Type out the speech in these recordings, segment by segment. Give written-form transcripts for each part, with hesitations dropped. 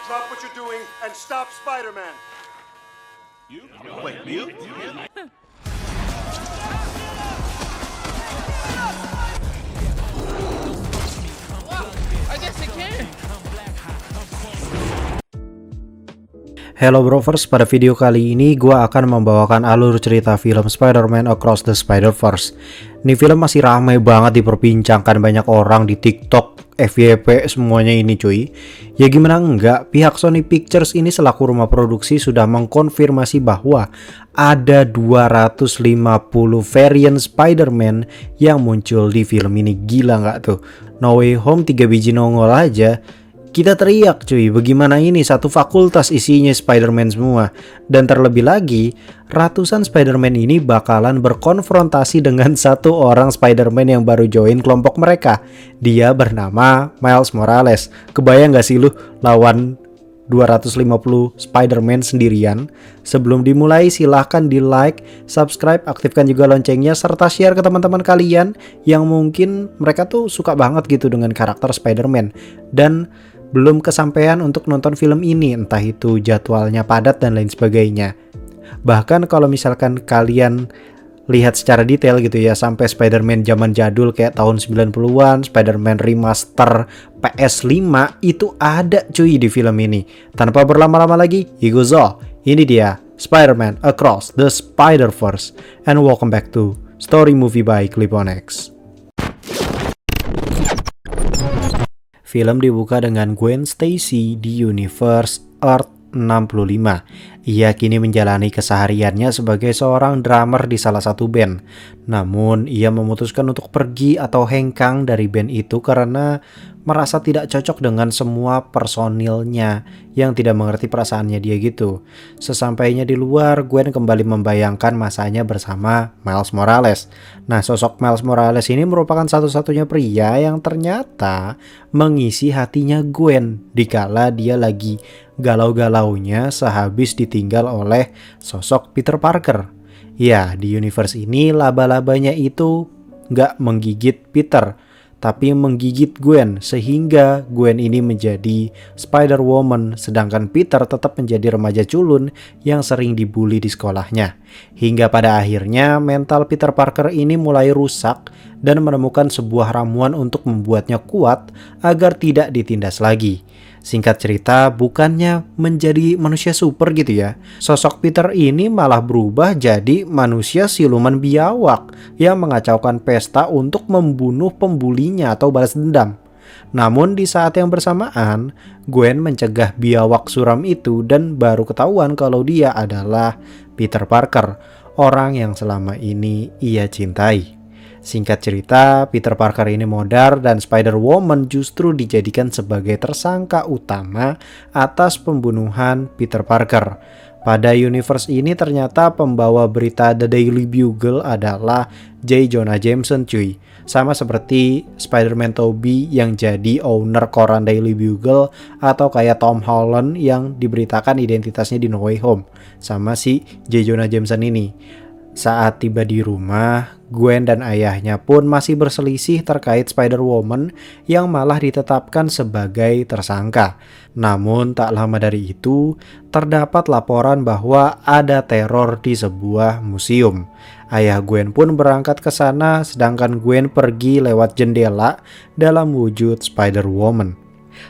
Drop what you're doing and stop Spider-Man. Wait, you? I guess it can. Hello Brovers, pada video kali ini gue akan membawakan alur cerita film Spider-Man Across the Spider-Verse. Ini film masih ramai banget diperbincangkan banyak orang di TikTok, FYP, semuanya ini cuy. Ya gimana enggak, pihak Sony Pictures ini selaku rumah produksi sudah mengkonfirmasi bahwa ada 250 varian Spider-Man yang muncul di film ini. Gila nggak tuh? No Way Home 3 biji nongol aja kita teriak cuy, bagaimana ini satu fakultas isinya Spider-Man semua. Dan terlebih lagi, ratusan Spider-Man ini bakalan berkonfrontasi dengan satu orang Spider-Man yang baru join kelompok mereka. Dia bernama Miles Morales. Kebayang gak sih lu lawan 250 Spider-Man sendirian? Sebelum dimulai silahkan di like, subscribe, aktifkan juga loncengnya, serta share ke teman-teman kalian yang mungkin mereka tuh suka banget gitu dengan karakter Spider-Man dan belum kesampaian untuk nonton film ini, entah itu jadwalnya padat dan lain sebagainya. Bahkan kalau misalkan kalian lihat secara detail gitu ya, sampai Spider-Man zaman jadul kayak tahun 90-an, Spider-Man remaster PS5 itu ada cuy di film ini. Tanpa berlama-lama lagi, here goes all. Ini dia Spider-Man Across the Spider-Verse. And welcome back to Story Movie by Cliponex. Film dibuka dengan Gwen Stacy di Universe Earth 65. Ia kini menjalani kesehariannya sebagai seorang drummer di salah satu band. Namun, ia memutuskan untuk pergi atau hengkang dari band itu karena merasa tidak cocok dengan semua personilnya yang tidak mengerti perasaannya dia gitu. Sesampainya di luar, Gwen kembali membayangkan masanya bersama Miles Morales. Nah, sosok Miles Morales ini merupakan satu-satunya pria yang ternyata mengisi hatinya Gwen dikala dia lagi galau-galaunya sehabis ditinggal oleh sosok Peter Parker. Ya, di universe ini laba-labanya itu nggak menggigit Peter, tapi menggigit Gwen, sehingga Gwen ini menjadi Spider-Woman, sedangkan Peter tetap menjadi remaja culun yang sering dibully di sekolahnya. Hingga pada akhirnya mental Peter Parker ini mulai rusak dan menemukan sebuah ramuan untuk membuatnya kuat agar tidak ditindas lagi. Singkat cerita, bukannya menjadi manusia super gitu ya, sosok Peter ini malah berubah jadi manusia siluman biawak yang mengacaukan pesta untuk membunuh pembulinya atau balas dendam. Namun di saat yang bersamaan, Gwen mencegah biawak suram itu dan baru ketahuan kalau dia adalah Peter Parker, orang yang selama ini ia cintai. Singkat cerita, Peter Parker ini modar dan Spider-Woman justru dijadikan sebagai tersangka utama atas pembunuhan Peter Parker. Pada universe ini ternyata pembawa berita The Daily Bugle adalah J. Jonah Jameson cuy. Sama seperti Spider-Man Tobey yang jadi owner koran Daily Bugle, atau kayak Tom Holland yang diberitakan identitasnya di No Way Home. Sama si J. Jonah Jameson ini. Saat tiba di rumah, Gwen dan ayahnya pun masih berselisih terkait Spider-Woman yang malah ditetapkan sebagai tersangka. Namun tak lama dari itu, terdapat laporan bahwa ada teror di sebuah museum. Ayah Gwen pun berangkat ke sana, sedangkan Gwen pergi lewat jendela dalam wujud Spider-Woman.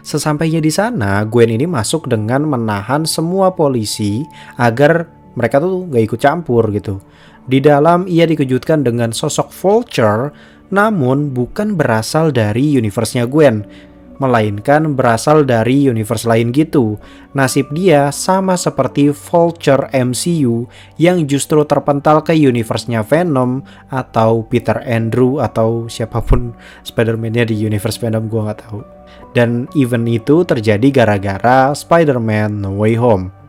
Sesampainya di sana, Gwen ini masuk dengan menahan semua polisi agar mereka tuh gak ikut campur gitu. Di dalam ia dikejutkan dengan sosok Vulture, namun bukan berasal dari universe-nya Gwen, melainkan berasal dari universe lain gitu. Nasib dia sama seperti Vulture MCU yang justru terpental ke universe-nya Venom atau Peter Andrew atau siapapun Spider-Man-nya di universe Venom, gue gak tahu. Dan event itu terjadi gara-gara Spider-Man No Way Home.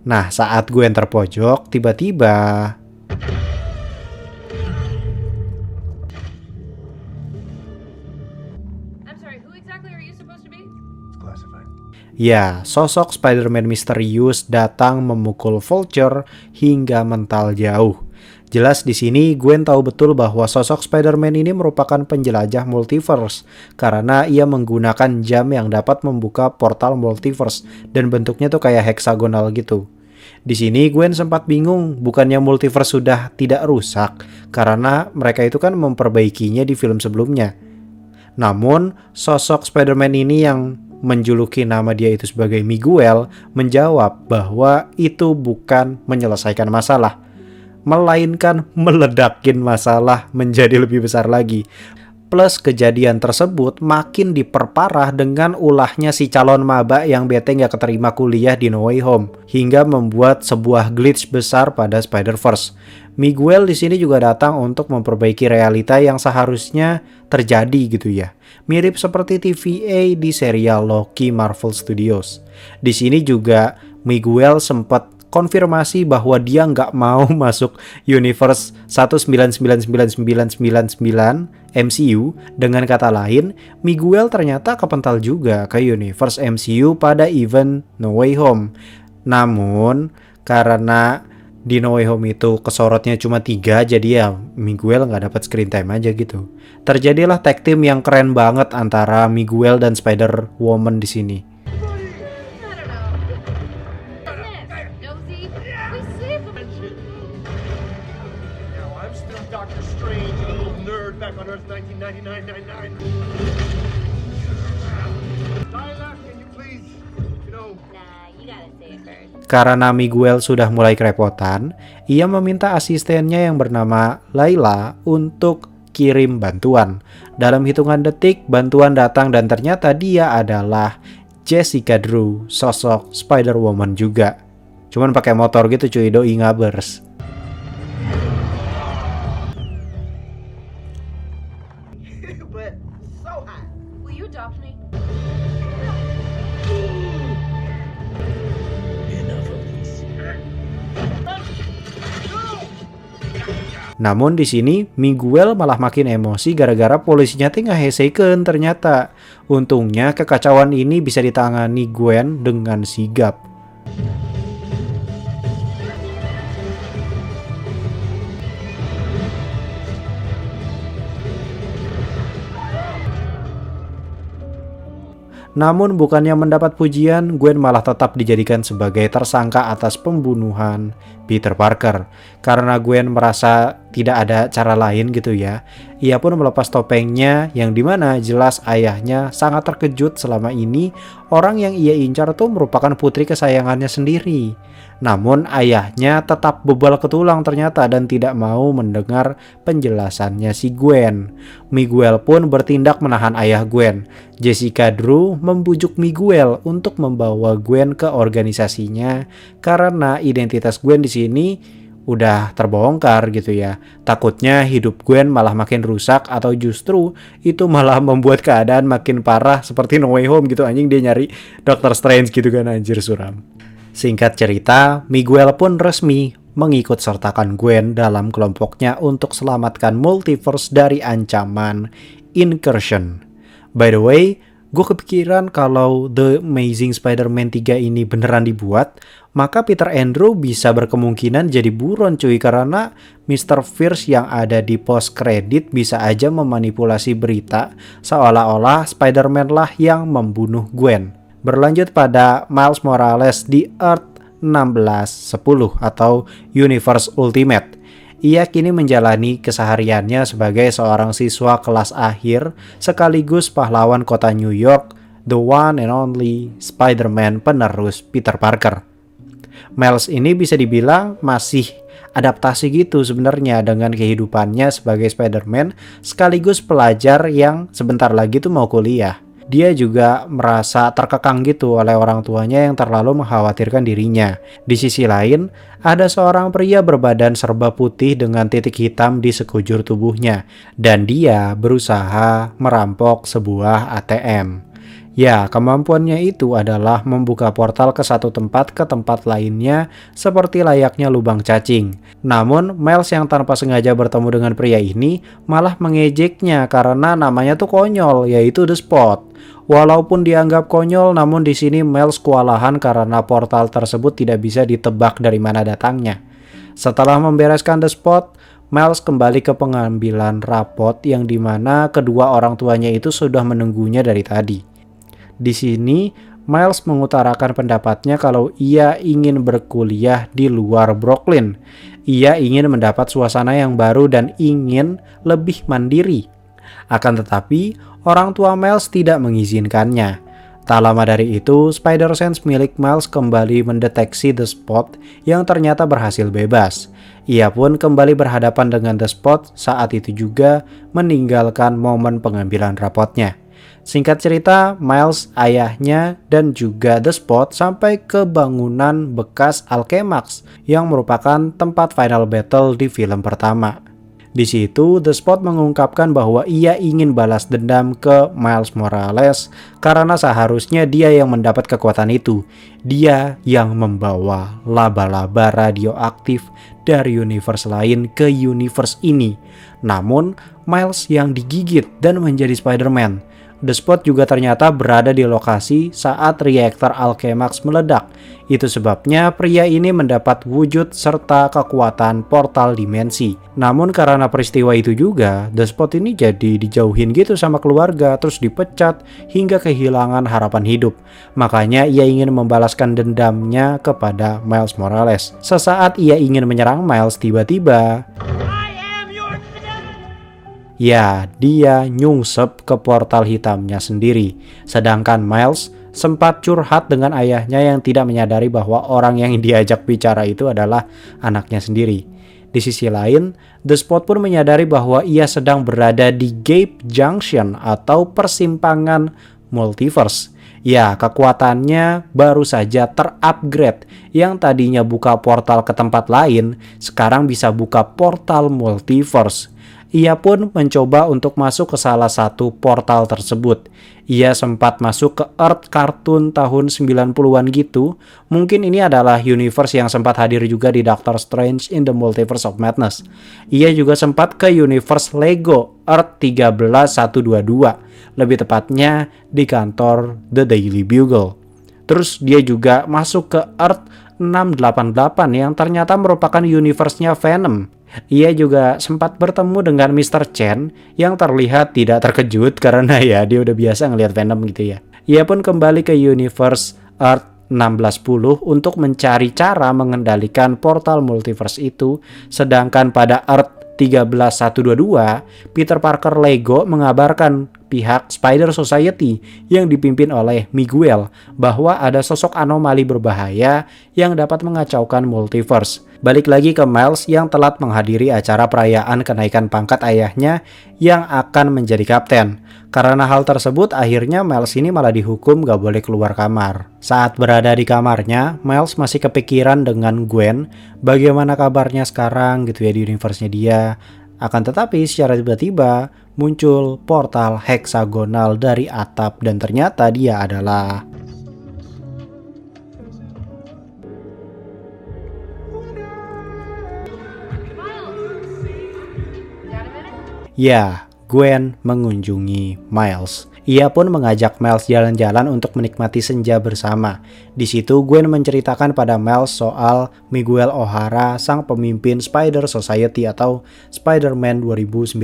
Nah, saat Gwen terpojok, tiba-tiba I'm sorry, who exactly are you supposed to classified. Ya, sosok Spider-Man misterius datang memukul Vulture hingga mental jauh. Jelas di sini Gwen tahu betul bahwa sosok Spider-Man ini merupakan penjelajah multiverse karena ia menggunakan jam yang dapat membuka portal multiverse dan bentuknya tuh kayak heksagonal gitu. Di sini Gwen sempat bingung, bukannya multiverse sudah tidak rusak karena mereka itu kan memperbaikinya di film sebelumnya. Namun, sosok Spider-Man ini yang menjuluki nama dia itu sebagai Miguel menjawab bahwa itu bukan menyelesaikan masalah, melainkan meledakin masalah menjadi lebih besar lagi. Plus kejadian tersebut makin diperparah dengan ulahnya si calon maba yang bete gak keterima kuliah di No Way Home hingga membuat sebuah glitch besar pada Spider-Verse. Miguel di sini juga datang untuk memperbaiki realita yang seharusnya terjadi gitu ya. Mirip seperti TVA di serial Loki Marvel Studios. Di sini juga Miguel sempat konfirmasi bahwa dia nggak mau masuk universe 199999 MCU. Dengan kata lain, Miguel ternyata kepental juga ke universe MCU pada event No Way Home. Namun, karena di No Way Home itu kesorotnya cuma 3, jadi ya Miguel nggak dapat screen time aja gitu. Terjadilah tag team yang keren banget antara Miguel dan Spider-Woman di sini. Doctor Strange, a little nerd back on Earth 1999. Tyler, can you please, Nah, you gotta say it first. Karena Miguel sudah mulai kerepotan, ia meminta asistennya yang bernama Layla untuk kirim bantuan. Dalam hitungan detik, bantuan datang dan ternyata dia adalah Jessica Drew, sosok Spider-Woman juga. Cuman pakai motor gitu cuy, doi ngabers. but so hot. Will you adopt me? Namun di sini Miguel malah makin emosi gara-gara polisinya teh ngahesekeun ternyata. Untungnya kekacauan ini bisa ditangani Gwen dengan sigap. Namun bukannya mendapat pujian, Gwen malah tetap dijadikan sebagai tersangka atas pembunuhan Peter Parker. Karena Gwen merasa tidak ada cara lain gitu ya, ia pun melepas topengnya yang dimana jelas ayahnya sangat terkejut selama ini orang yang ia incar tuh merupakan putri kesayangannya sendiri. Namun ayahnya tetap bebal ketulang ternyata dan tidak mau mendengar penjelasannya si Gwen. Miguel pun bertindak menahan ayah Gwen. Jessica Drew membujuk Miguel untuk membawa Gwen ke organisasinya karena identitas Gwen di sini udah terbongkar gitu ya. Takutnya hidup Gwen malah makin rusak atau justru itu malah membuat keadaan makin parah seperti No Way Home gitu, anjing dia nyari Doctor Strange gitu kan, anjir suram. Singkat cerita, Miguel pun resmi mengikut sertakan Gwen dalam kelompoknya untuk selamatkan multiverse dari ancaman incursion. By the way, gue kepikiran kalau The Amazing Spider-Man 3 ini beneran dibuat, maka Peter Andrew bisa berkemungkinan jadi buron cuy, karena Mr. Fierce yang ada di post credit bisa aja memanipulasi berita seolah-olah Spider-Man lah yang membunuh Gwen. Berlanjut pada Miles Morales di Earth 1610 atau Universe Ultimate. Ia kini menjalani kesehariannya sebagai seorang siswa kelas akhir sekaligus pahlawan kota New York, the one and only Spider-Man penerus Peter Parker. Miles ini bisa dibilang masih adaptasi gitu sebenarnya dengan kehidupannya sebagai Spider-Man sekaligus pelajar yang sebentar lagi tuh mau kuliah. Dia juga merasa terkekang gitu oleh orang tuanya yang terlalu mengkhawatirkan dirinya. Di sisi lain, ada seorang pria berbadan serba putih dengan titik hitam di sekujur tubuhnya, dan dia berusaha merampok sebuah ATM. Ya, kemampuannya itu adalah membuka portal ke satu tempat ke tempat lainnya seperti layaknya lubang cacing. Namun, Miles yang tanpa sengaja bertemu dengan pria ini malah mengejeknya karena namanya tuh konyol, yaitu The Spot. Walaupun dianggap konyol, namun di sini Miles kewalahan karena portal tersebut tidak bisa ditebak dari mana datangnya. Setelah membereskan The Spot, Miles kembali ke pengambilan rapot yang dimana kedua orang tuanya itu sudah menunggunya dari tadi. Di sini, Miles mengutarakan pendapatnya kalau ia ingin berkuliah di luar Brooklyn. Ia ingin mendapat suasana yang baru dan ingin lebih mandiri. Akan tetapi, orang tua Miles tidak mengizinkannya. Tak lama dari itu, Spider Sense milik Miles kembali mendeteksi The Spot yang ternyata berhasil bebas. Ia pun kembali berhadapan dengan The Spot saat itu juga meninggalkan momen pengambilan rapotnya. Singkat cerita, Miles, ayahnya, dan juga The Spot sampai ke bangunan bekas Alchemax yang merupakan tempat final battle di film pertama. Di situ, The Spot mengungkapkan bahwa ia ingin balas dendam ke Miles Morales karena seharusnya dia yang mendapat kekuatan itu. Dia yang membawa laba-laba radioaktif dari universe lain ke universe ini. Namun, Miles yang digigit dan menjadi Spider-Man. The Spot juga ternyata berada di lokasi saat reaktor Alchemax meledak. Itu sebabnya pria ini mendapat wujud serta kekuatan portal dimensi. Namun karena peristiwa itu juga, The Spot ini jadi dijauhin gitu sama keluarga, terus dipecat hingga kehilangan harapan hidup. Makanya ia ingin membalaskan dendamnya kepada Miles Morales. Sesaat ia ingin menyerang Miles, tiba-tiba ya, dia nyungsep ke portal hitamnya sendiri. Sedangkan Miles sempat curhat dengan ayahnya yang tidak menyadari bahwa orang yang diajak bicara itu adalah anaknya sendiri. Di sisi lain, The Spot pun menyadari bahwa ia sedang berada di Gap Junction atau persimpangan multiverse. Ya, kekuatannya baru saja terupgrade. Yang tadinya buka portal ke tempat lain, sekarang bisa buka portal multiverse. Ia pun mencoba untuk masuk ke salah satu portal tersebut. Ia sempat masuk ke Earth Cartoon tahun 90-an gitu. Mungkin ini adalah universe yang sempat hadir juga di Doctor Strange in the Multiverse of Madness. Ia juga sempat ke universe Lego Earth 13122. Lebih tepatnya di kantor The Daily Bugle. Terus dia juga masuk ke Earth 688 yang ternyata merupakan universe-nya Venom. Ia juga sempat bertemu dengan Mr. Chen yang terlihat tidak terkejut karena ya dia udah biasa ngelihat Venom gitu ya. Ia pun kembali ke universe Earth 1610 untuk mencari cara mengendalikan portal multiverse itu. Sedangkan pada Earth 13122, Peter Parker Lego mengabarkan pihak Spider Society yang dipimpin oleh Miguel bahwa ada sosok anomali berbahaya yang dapat mengacaukan multiverse. Balik lagi ke Miles yang telat menghadiri acara perayaan kenaikan pangkat ayahnya yang akan menjadi kapten. Karena hal tersebut, akhirnya Miles ini malah dihukum gak boleh keluar kamar. Saat berada di kamarnya, Miles masih kepikiran dengan Gwen, bagaimana kabarnya sekarang gitu ya di universe-nya dia. Akan tetapi secara tiba-tiba muncul portal heksagonal dari atap dan ternyata dia adalah ya, Gwen mengunjungi Miles. Ia pun mengajak Miles jalan-jalan untuk menikmati senja bersama. Di situ Gwen menceritakan pada Miles soal Miguel O'Hara, sang pemimpin Spider Society atau Spider-Man 2099.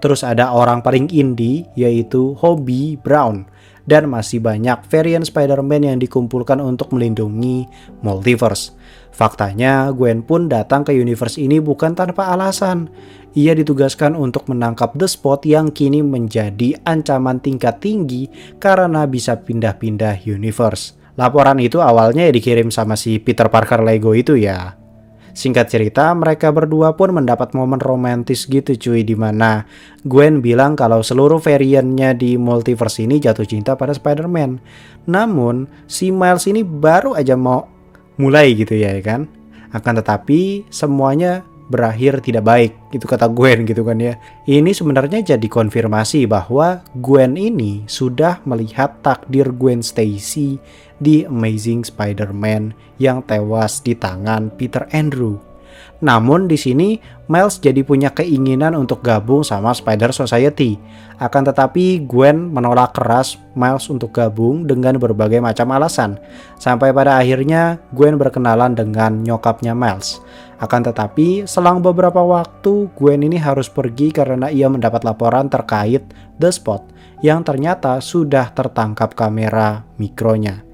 Terus ada orang paling indie yaitu Hobie Brown. Dan masih banyak varian Spider-Man yang dikumpulkan untuk melindungi multiverse. Faktanya, Gwen pun datang ke universe ini bukan tanpa alasan. Ia ditugaskan untuk menangkap The Spot yang kini menjadi ancaman tingkat tinggi karena bisa pindah-pindah universe. Laporan itu awalnya dikirim sama si Peter Parker Lego itu ya. Singkat cerita, mereka berdua pun mendapat momen romantis gitu cuy, dimana Gwen bilang kalau seluruh variannya di multiverse ini jatuh cinta pada Spider-Man. Namun, si Miles ini baru aja mau mulai gitu ya kan. Akan tetapi, semuanya berakhir tidak baik, itu kata Gwen gitu kan ya. Ini sebenarnya jadi konfirmasi bahwa Gwen ini sudah melihat takdir Gwen Stacy di Amazing Spider-Man yang tewas di tangan Peter Andrew. Namun di sini Miles jadi punya keinginan untuk gabung sama Spider Society. Akan tetapi Gwen menolak keras Miles untuk gabung dengan berbagai macam alasan. Sampai pada akhirnya Gwen berkenalan dengan nyokapnya Miles. Akan tetapi selang beberapa waktu Gwen ini harus pergi karena ia mendapat laporan terkait The Spot yang ternyata sudah tertangkap kamera mikronya.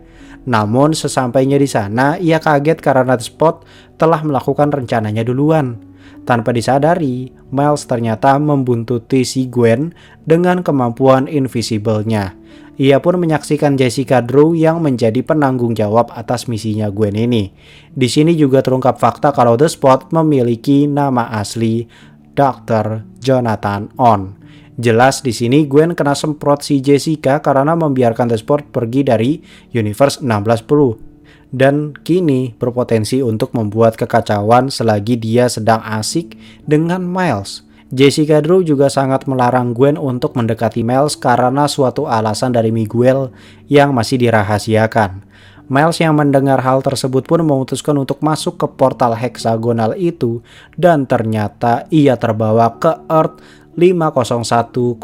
Namun sesampainya di sana, ia kaget karena The Spot telah melakukan rencananya duluan. Tanpa disadari, Miles ternyata membuntuti si Gwen dengan kemampuan invisible-nya. Ia pun menyaksikan Jessica Drew yang menjadi penanggung jawab atas misinya Gwen ini. Di sini juga terungkap fakta kalau The Spot memiliki nama asli Dr. Jonathan On. Jelas di sini Gwen kena semprot si Jessica karena membiarkan The Spot pergi dari Universe 1610. Dan kini berpotensi untuk membuat kekacauan selagi dia sedang asik dengan Miles. Jessica Drew juga sangat melarang Gwen untuk mendekati Miles karena suatu alasan dari Miguel yang masih dirahasiakan. Miles yang mendengar hal tersebut pun memutuskan untuk masuk ke portal heksagonal itu dan ternyata ia terbawa ke Earth 50101.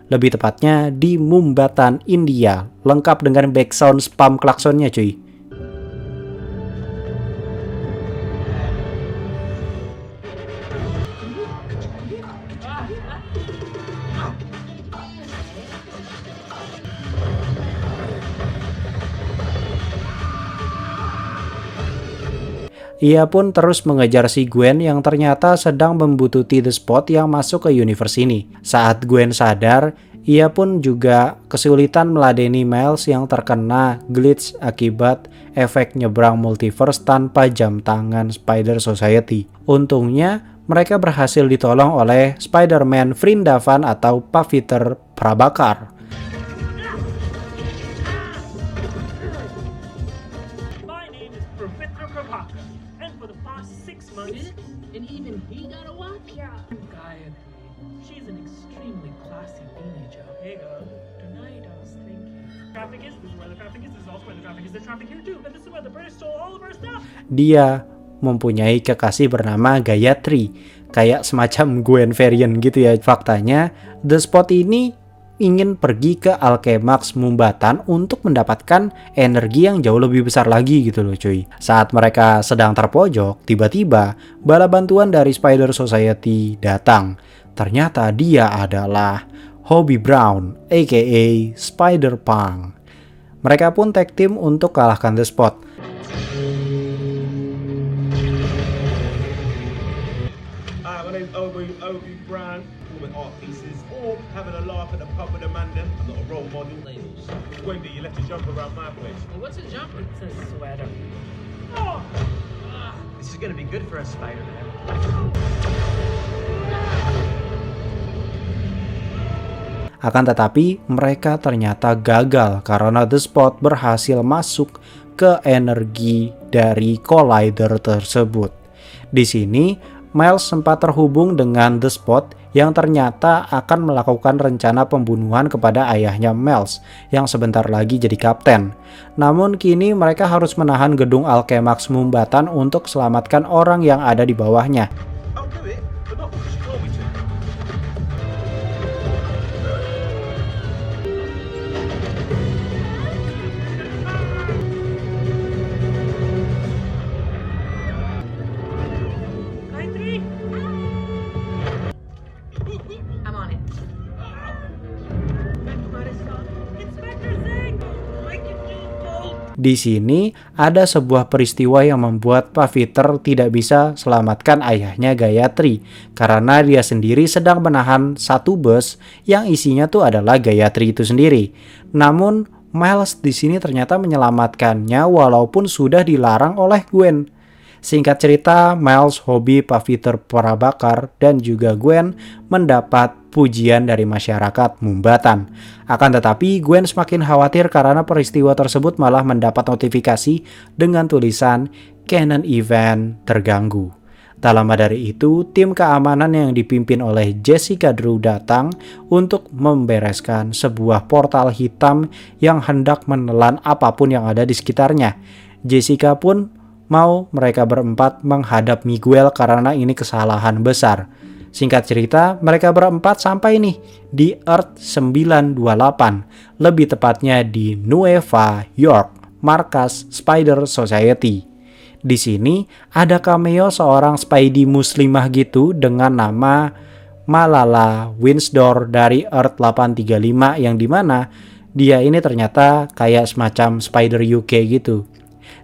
Lebih tepatnya di Mumbatan, India, lengkap dengan background spam klaksonnya cuy. Ia pun terus mengejar si Gwen yang ternyata sedang membututi The Spot yang masuk ke universe ini. Saat Gwen sadar, ia pun juga kesulitan meladeni Miles yang terkena glitch akibat efek nyebrang multiverse tanpa jam tangan Spider Society. Untungnya, mereka berhasil ditolong oleh Spider-Man Vrindavan atau Pavitr Prabhakar. And even he got a watch? Yeah. Gayatri. She's an extremely classy teenager. Here you go. Tonight I was thinking. Traffic is, this is where the traffic is, this is also where the traffic is. There's traffic here too, and this is where the British stole all of our stuff. Dia mempunyai kekasih bernama Gayatri, kayak semacam Gwen variant gitu ya. Faktanya, The Spot ini ingin pergi ke Alchemax Mumbatan untuk mendapatkan energi yang jauh lebih besar lagi gitu loh cuy. Saat mereka sedang terpojok, tiba-tiba bala bantuan dari Spider Society datang. Ternyata dia adalah Hobie Brown, aka Spider-Punk. Mereka pun tag team untuk kalahkan The Spot. My name's Obi Brown, with art pieces, or having a laugh at the pub with a man then. I'm not a role model. Labels. Wendy, you left your jumper around my place. Well, what's a jumper? It's a sweater. Oh! This is gonna be good for us, Spider-Man. Akan tetapi mereka ternyata gagal karena The Spot berhasil masuk ke energi dari collider tersebut. Di sini Miles sempat terhubung dengan The Spot yang ternyata akan melakukan rencana pembunuhan kepada ayahnya Miles yang sebentar lagi jadi kapten. Namun kini mereka harus menahan gedung Alchemax Mumbatan untuk selamatkan orang yang ada di bawahnya. I'll do it, but not because you told me to. Gayatri? I'm on it. Inspector Zing! I can do both! Di sini ada sebuah peristiwa yang membuat Pavitr tidak bisa selamatkan ayahnya Gayatri karena dia sendiri sedang menahan satu bus yang isinya tuh adalah Gayatri itu sendiri. Namun Miles di sini ternyata menyelamatkannya walaupun sudah dilarang oleh Gwen. Singkat cerita, Miles, Hobie, Pavitr Prabhakar, dan juga Gwen mendapat pujian dari masyarakat Mumbatan. Akan tetapi, Gwen semakin khawatir karena peristiwa tersebut malah mendapat notifikasi dengan tulisan Canon Event terganggu. Tak lama dari itu, tim keamanan yang dipimpin oleh Jessica Drew datang untuk membereskan sebuah portal hitam yang hendak menelan apapun yang ada di sekitarnya. Jessica pun mau mereka berempat menghadap Miguel karena ini kesalahan besar. Singkat cerita, mereka berempat sampai nih di Earth 928, lebih tepatnya di Nueva York, markas Spider Society. Di sini ada cameo seorang Spidey muslimah gitu dengan nama Malala Windsor dari Earth 835 yang dimana dia ini ternyata kayak semacam Spider UK gitu.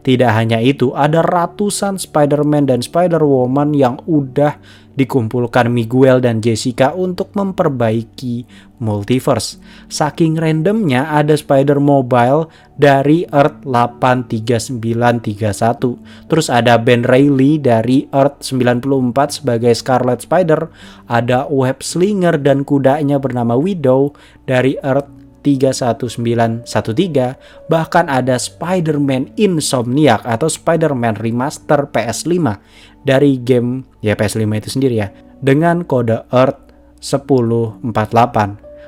Tidak hanya itu, ada ratusan Spider-Man dan Spider-Woman yang udah dikumpulkan Miguel dan Jessica untuk memperbaiki multiverse. Saking randomnya ada Spider-Mobile dari Earth 83931. Terus ada Ben Reilly dari Earth 94 sebagai Scarlet Spider. Ada Web Slinger dan kudanya bernama Widow dari Earth 31913, bahkan ada Spider-Man Insomniac atau Spider-Man Remaster PS5 dari game ya PS5 itu sendiri ya, dengan kode Earth 1048.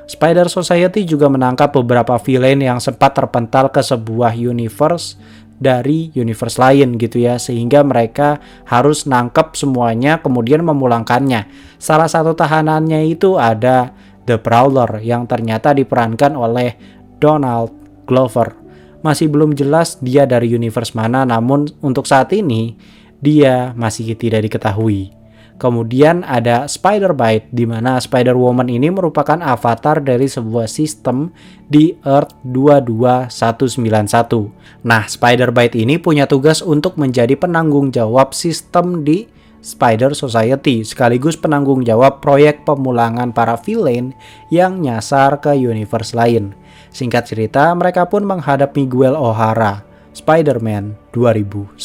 Spider Society juga menangkap beberapa villain yang sempat terpental ke sebuah universe dari universe lain gitu ya, sehingga mereka harus nangkep semuanya kemudian memulangkannya. Salah satu tahanannya itu ada The Prowler yang ternyata diperankan oleh Donald Glover. Masih belum jelas dia dari universe mana, namun untuk saat ini dia masih tidak diketahui. Kemudian ada Spider-Bite di mana Spider-Woman ini merupakan avatar dari sebuah sistem di Earth 22191. Nah, Spider-Bite ini punya tugas untuk menjadi penanggung jawab sistem di Spider Society, sekaligus penanggung jawab proyek pemulangan para villain yang nyasar ke universe lain. Singkat cerita, mereka pun menghadap Miguel O'Hara, Spider-Man 2099.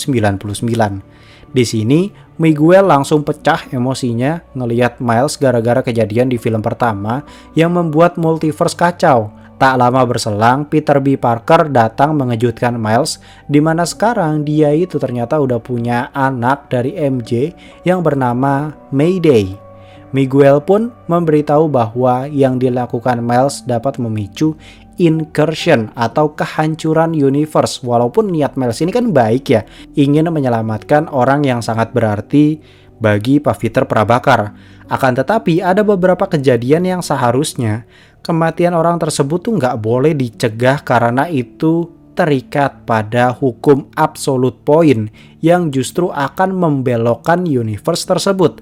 Di sini, Miguel langsung pecah emosinya ngelihat Miles gara-gara kejadian di film pertama yang membuat multiverse kacau. Tak lama berselang, Peter B. Parker datang mengejutkan Miles, di mana sekarang dia itu ternyata udah punya anak dari MJ yang bernama Mayday. Miguel pun memberitahu bahwa yang dilakukan Miles dapat memicu incursion atau kehancuran universe. Walaupun niat Miles ini kan baik ya, ingin menyelamatkan orang yang sangat berarti bagi Pak Peter Prabakar. Akan tetapi ada beberapa kejadian yang seharusnya kematian orang tersebut tuh nggak boleh dicegah karena itu terikat pada hukum absolute point yang justru akan membelokkan universe tersebut.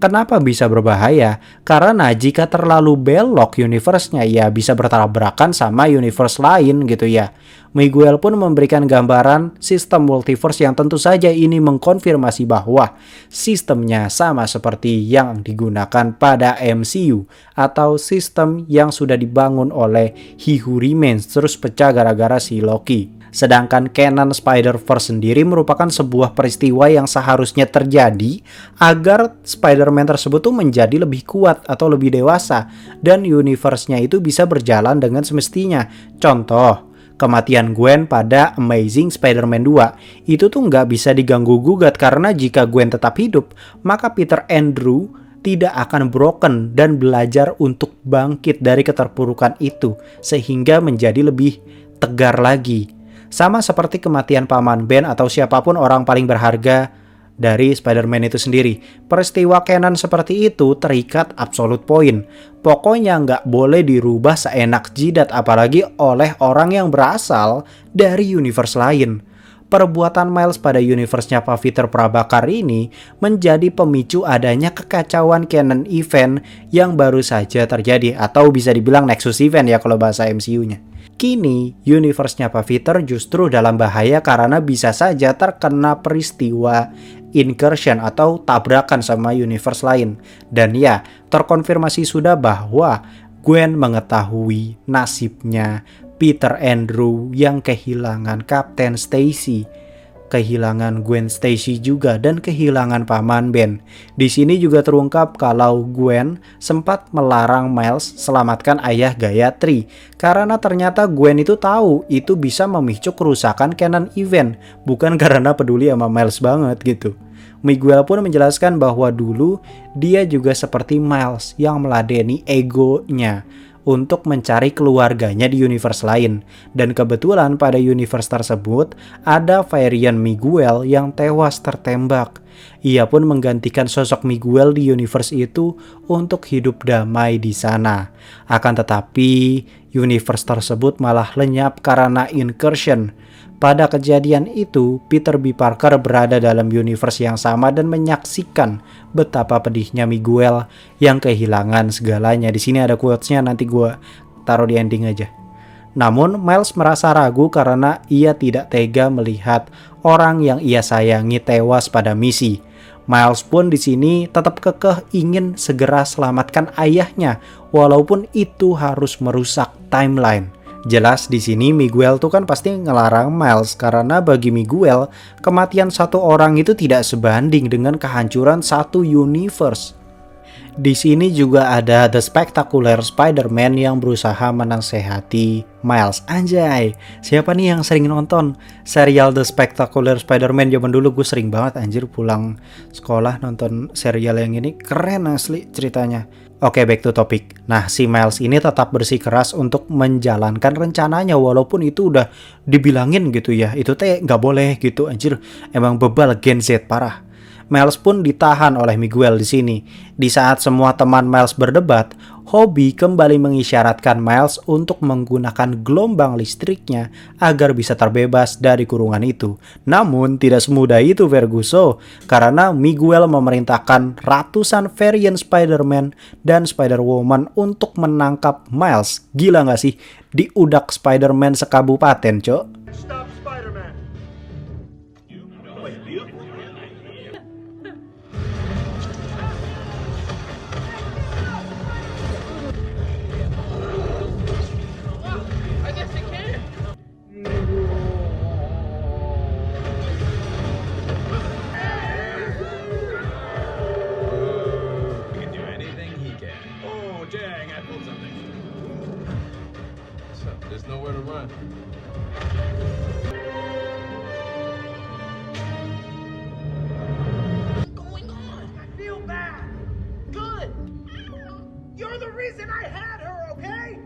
Kenapa bisa berbahaya? Karena jika terlalu belok universe-nya ya bisa bertabrakan sama universe lain gitu ya. Miguel pun memberikan gambaran sistem multiverse yang tentu saja ini mengkonfirmasi bahwa sistemnya sama seperti yang digunakan pada MCU atau sistem yang sudah dibangun oleh He Who Remains terus pecah gara-gara si Loki. Sedangkan canon Spider-Verse sendiri merupakan sebuah peristiwa yang seharusnya terjadi agar Spider-Man tersebut tuh menjadi lebih kuat atau lebih dewasa dan universe-nya itu bisa berjalan dengan semestinya. Contoh, kematian Gwen pada Amazing Spider-Man 2 itu tuh nggak bisa diganggu-gugat karena jika Gwen tetap hidup, maka Peter Andrew tidak akan broken dan belajar untuk bangkit dari keterpurukan itu sehingga menjadi lebih tegar lagi. Sama seperti kematian Paman Ben atau siapapun orang paling berharga dari Spider-Man itu sendiri. Peristiwa canon seperti itu terikat absolute point. Pokoknya nggak boleh dirubah seenak jidat apalagi oleh orang yang berasal dari universe lain. Perbuatan Miles pada universe-nya Pak Peter Prabakar ini menjadi pemicu adanya kekacauan canon event yang baru saja terjadi atau bisa dibilang Nexus event ya kalau bahasa MCU-nya. Kini, universe-nya Pak Peter justru dalam bahaya karena bisa saja terkena peristiwa incursion atau tabrakan sama universe lain. Dan ya, terkonfirmasi sudah bahwa Gwen mengetahui nasibnya Peter Andrew yang kehilangan Kapten Stacy, kehilangan Gwen Stacy juga, dan kehilangan Paman Ben. Di sini juga terungkap kalau Gwen sempat melarang Miles selamatkan ayah Gayatri karena ternyata Gwen itu tahu itu bisa memicu kerusakan canon event, bukan karena peduli sama Miles banget gitu. Miguel pun menjelaskan bahwa dulu dia juga seperti Miles yang meladeni egonya untuk mencari keluarganya di universe lain. Dan kebetulan pada universe tersebut ada varian Miguel yang tewas tertembak. Ia pun menggantikan sosok Miguel di universe itu untuk hidup damai di sana. Akan tetapi universe tersebut malah lenyap karena incursion. Pada kejadian itu, Peter B. Parker berada dalam universe yang sama dan menyaksikan betapa pedihnya Miguel yang kehilangan segalanya. Di sini ada quotes-nya, nanti gue taruh di ending aja. Namun, Miles merasa ragu karena ia tidak tega melihat orang yang ia sayangi tewas pada misi. Miles pun di sini tetap kekeh ingin segera selamatkan ayahnya, walaupun itu harus merusak timeline. Jelas di sini Miguel tuh kan pasti ngelarang Miles karena bagi Miguel kematian satu orang itu tidak sebanding dengan kehancuran satu universe. Di sini juga ada The Spectacular Spider-Man yang berusaha menasehati Miles. Anjay, siapa nih yang sering nonton serial The Spectacular Spider-Man? Zaman dulu gue sering banget anjir pulang sekolah nonton serial yang ini. Keren asli ceritanya. Oke, back to topic. Nah, si Miles ini tetap bersikeras untuk menjalankan rencananya walaupun itu udah dibilangin gitu ya. Itu teh nggak boleh gitu anjir. Emang bebal Gen Z parah. Miles pun ditahan oleh Miguel di sini. Di saat semua teman Miles berdebat, Hobie kembali mengisyaratkan Miles untuk menggunakan gelombang listriknya agar bisa terbebas dari kurungan itu. Namun tidak semudah itu Verguso, karena Miguel memerintahkan ratusan varian Spider-Man dan Spider-Woman untuk menangkap Miles. Gila gak sih? Diudak Spider-Man sekabupaten, cok. Stop Spider-Man. Wait, Bill? I guess it can. He can do anything he can. Oh, dang, I pulled something. So, there's nowhere to run. What's going on? I feel bad. Good. You're the reason I had her, okay?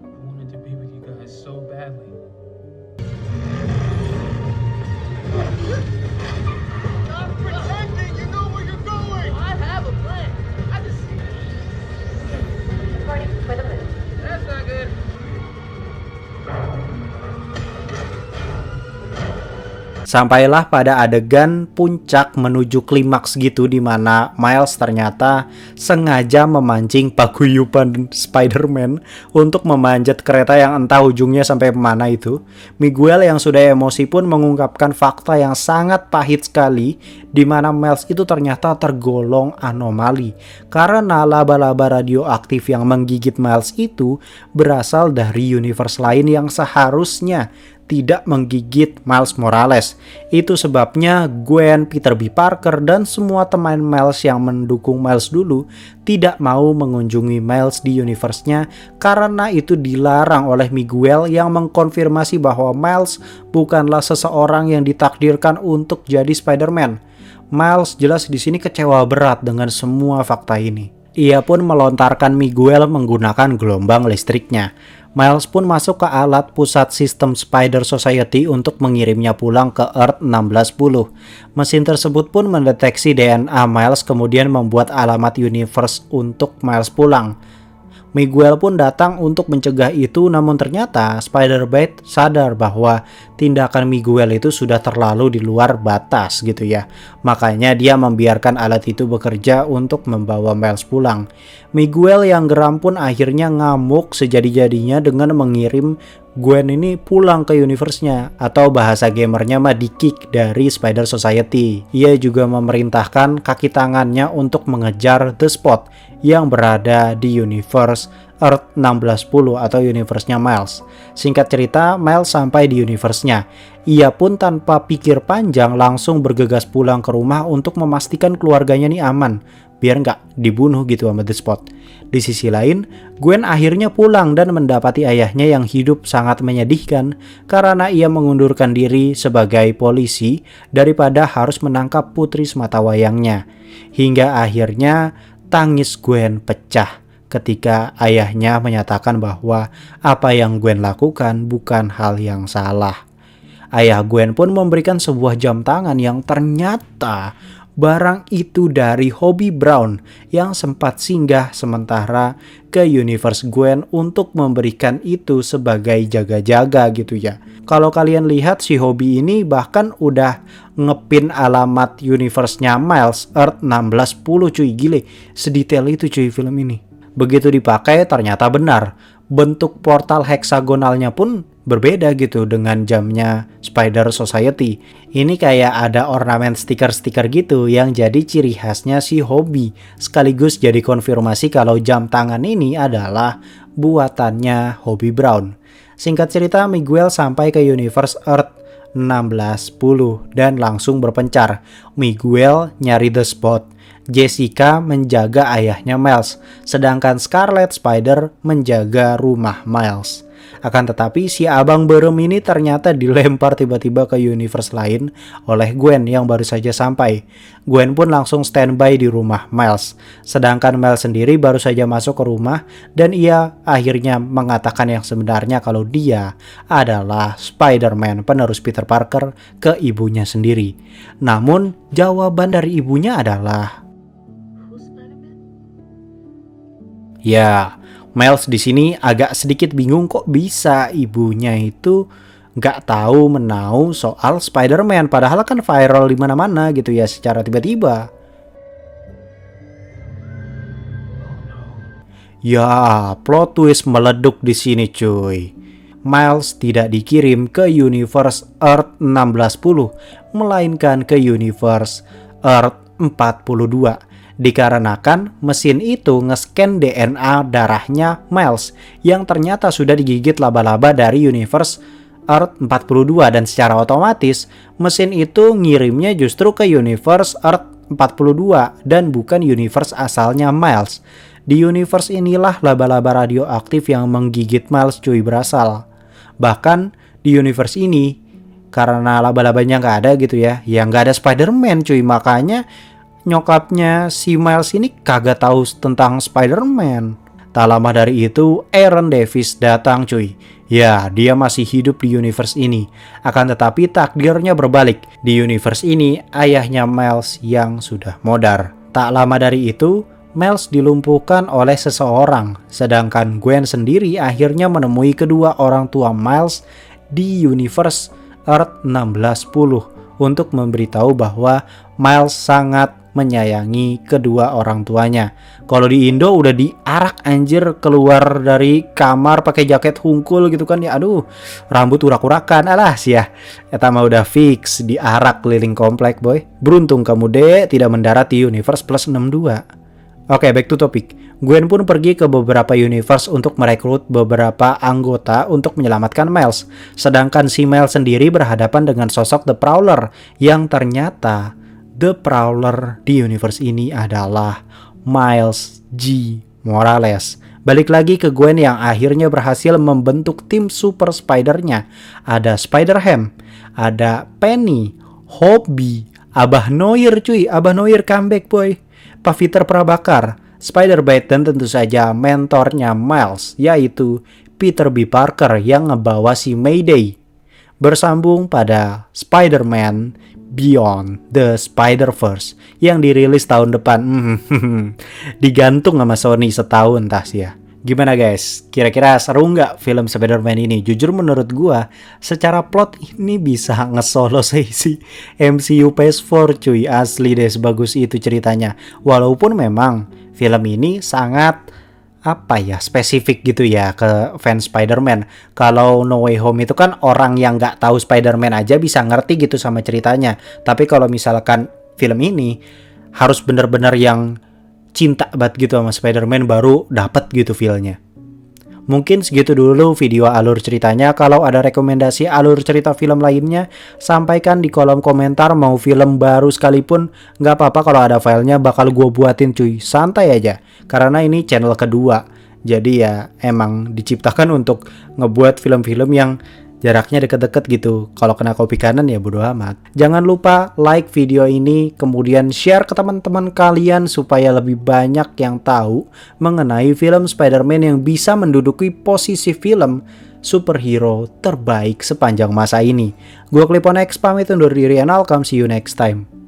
I wanted to be with you guys so badly. Stop pretending you know where you're going! I have a plan. I just... Party for the moon. That's not good. Sampailah pada adegan puncak menuju klimaks gitu di mana Miles ternyata sengaja memancing paguyuban Spider-Man untuk memanjat kereta yang entah ujungnya sampai mana itu. Miguel yang sudah emosi pun mengungkapkan fakta yang sangat pahit sekali di mana Miles itu ternyata tergolong anomali karena laba-laba radioaktif yang menggigit Miles itu berasal dari universe lain yang seharusnya tidak menggigit Miles Morales. Itu sebabnya Gwen, Peter B. Parker, dan semua teman Miles yang mendukung Miles dulu tidak mau mengunjungi Miles di universe-nya karena itu dilarang oleh Miguel yang mengkonfirmasi bahwa Miles bukanlah seseorang yang ditakdirkan untuk jadi Spider-Man. Miles jelas di sini kecewa berat dengan semua fakta ini. Ia pun melontarkan Miguel menggunakan gelombang listriknya. Miles pun masuk ke alat pusat sistem Spider Society untuk mengirimnya pulang ke Earth 1610. Mesin tersebut pun mendeteksi DNA Miles kemudian membuat alamat universe untuk Miles pulang. Miguel pun datang untuk mencegah itu, namun ternyata Spider-Bite sadar bahwa tindakan Miguel itu sudah terlalu di luar batas gitu ya. Makanya dia membiarkan alat itu bekerja untuk membawa Miles pulang. Miguel yang geram pun akhirnya ngamuk sejadi-jadinya dengan mengirim Gwen ini pulang ke universe-nya, atau bahasa gamernya mah di-kick dari Spider Society. Ia juga memerintahkan kaki tangannya untuk mengejar The Spot yang berada di universe Earth 1610 atau universe-nya Miles. Singkat cerita, Miles sampai di universe-nya. Ia pun tanpa pikir panjang langsung bergegas pulang ke rumah untuk memastikan keluarganya nih aman, biar nggak dibunuh gitu sama The Spot. Di sisi lain, Gwen akhirnya pulang dan mendapati ayahnya yang hidup sangat menyedihkan karena ia mengundurkan diri sebagai polisi daripada harus menangkap putri sematawayangnya. Hingga akhirnya tangis Gwen pecah ketika ayahnya menyatakan bahwa apa yang Gwen lakukan bukan hal yang salah. Ayah Gwen pun memberikan sebuah jam tangan yang ternyata barang itu dari Hobie Brown yang sempat singgah sementara ke universe Gwen untuk memberikan itu sebagai jaga-jaga gitu ya. Kalau kalian lihat si Hobie ini bahkan udah ngepin alamat universe-nya Miles Earth 1610 cuy, gile. Sedetail itu cuy film ini. Begitu dipakai ternyata benar. Bentuk portal heksagonalnya pun berbeda gitu dengan jamnya Spider Society. Ini kayak ada ornamen stiker-stiker gitu yang jadi ciri khasnya si Hobie. Sekaligus jadi konfirmasi kalau jam tangan ini adalah buatannya Hobie Brown. Singkat cerita, Miguel sampai ke universe Earth 1610 dan langsung berpencar. Miguel nyari The Spot. Jessica menjaga ayahnya Miles, sedangkan Scarlet Spider menjaga rumah Miles. Akan tetapi si abang berem ini ternyata dilempar tiba-tiba ke universe lain oleh Gwen yang baru saja sampai. Gwen pun langsung standby di rumah Miles, sedangkan Miles sendiri baru saja masuk ke rumah dan ia akhirnya mengatakan yang sebenarnya kalau dia adalah Spider-Man penerus Peter Parker ke ibunya sendiri. Namun jawaban dari ibunya adalah ya, Miles di sini agak sedikit bingung kok bisa ibunya itu nggak tahu menau soal Spider-Man, padahal kan viral di mana-mana gitu ya secara tiba-tiba. Ya, plot twist meleduk di sini cuy. Miles tidak dikirim ke universe Earth 1610, melainkan ke universe Earth 42. Dikarenakan mesin itu nge-scan DNA darahnya Miles yang ternyata sudah digigit laba-laba dari universe Earth 42 dan secara otomatis mesin itu ngirimnya justru ke universe Earth 42 dan bukan universe asalnya Miles. Di universe inilah laba-laba radioaktif yang menggigit Miles cuy berasal. Bahkan di universe ini karena laba-labanya nggak ada gitu ya, nggak ada Spider-Man cuy, makanya nyokapnya si Miles ini kagak tahu tentang Spider-Man. Tak lama dari itu Aaron Davis datang cuy. Ya, dia masih hidup di universe ini. Akan tetapi takdirnya berbalik. Di universe ini ayahnya Miles yang sudah modar. Tak lama dari itu Miles dilumpuhkan oleh seseorang. Sedangkan Gwen sendiri akhirnya menemui kedua orang tua Miles di universe Earth 1610 untuk memberitahu bahwa Miles sangat menyayangi kedua orang tuanya. Kalau di Indo udah diarak anjir keluar dari kamar pakai jaket hungkul gitu kan ya, aduh rambut urak-urakan alah sih ya. Eta mah udah fix diarak keliling komplek boy. Beruntung kamu dek tidak mendarat di universe plus 62. Oke, back to topic. Gwen pun pergi ke beberapa universe untuk merekrut beberapa anggota untuk menyelamatkan Miles. Sedangkan si Miles sendiri berhadapan dengan sosok The Prowler yang ternyata The Prowler di universe ini adalah Miles G. Morales. Balik lagi ke Gwen yang akhirnya berhasil membentuk tim Super Spider-nya. Ada Spider-Ham, ada Penny, Hobie, Abah Noir cuy, Abah Noir comeback boy, Pak Peter Prabakar, Spider-Bite dan tentu saja mentornya Miles yaitu Peter B. Parker yang ngebawa si Mayday. Bersambung pada Spider-Man Beyond the Spider-Verse yang dirilis tahun depan. Digantung sama Sony setahun tah sih ya. Gimana guys? Kira-kira seru nggak film Spider-Man ini? Jujur menurut gua secara plot ini bisa nge-solo si MCU PS4 cuy. Asli deh sebagus itu ceritanya. Walaupun memang film ini sangat spesifik gitu ya ke fans Spider-Man. Kalau No Way Home itu kan orang yang nggak tahu Spider-Man aja bisa ngerti gitu sama ceritanya. Tapi kalau misalkan film ini harus bener-bener yang cinta banget gitu sama Spider-Man baru dapat gitu feel-nya. Mungkin segitu dulu video alur ceritanya. Kalau ada rekomendasi alur cerita film lainnya, sampaikan di kolom komentar. Mau film baru sekalipun, nggak apa-apa, kalau ada filenya bakal gue buatin cuy. Santai aja, karena ini channel kedua. Jadi ya emang diciptakan untuk ngebuat film-film yang jaraknya deket-deket gitu. Kalau kena kopi kanan ya bodo amat. Jangan lupa like video ini, kemudian share ke teman-teman kalian supaya lebih banyak yang tahu mengenai film Spider-Man yang bisa menduduki posisi film superhero terbaik sepanjang masa ini. Gua Clipon X pamit undur diri and I'll come see you next time.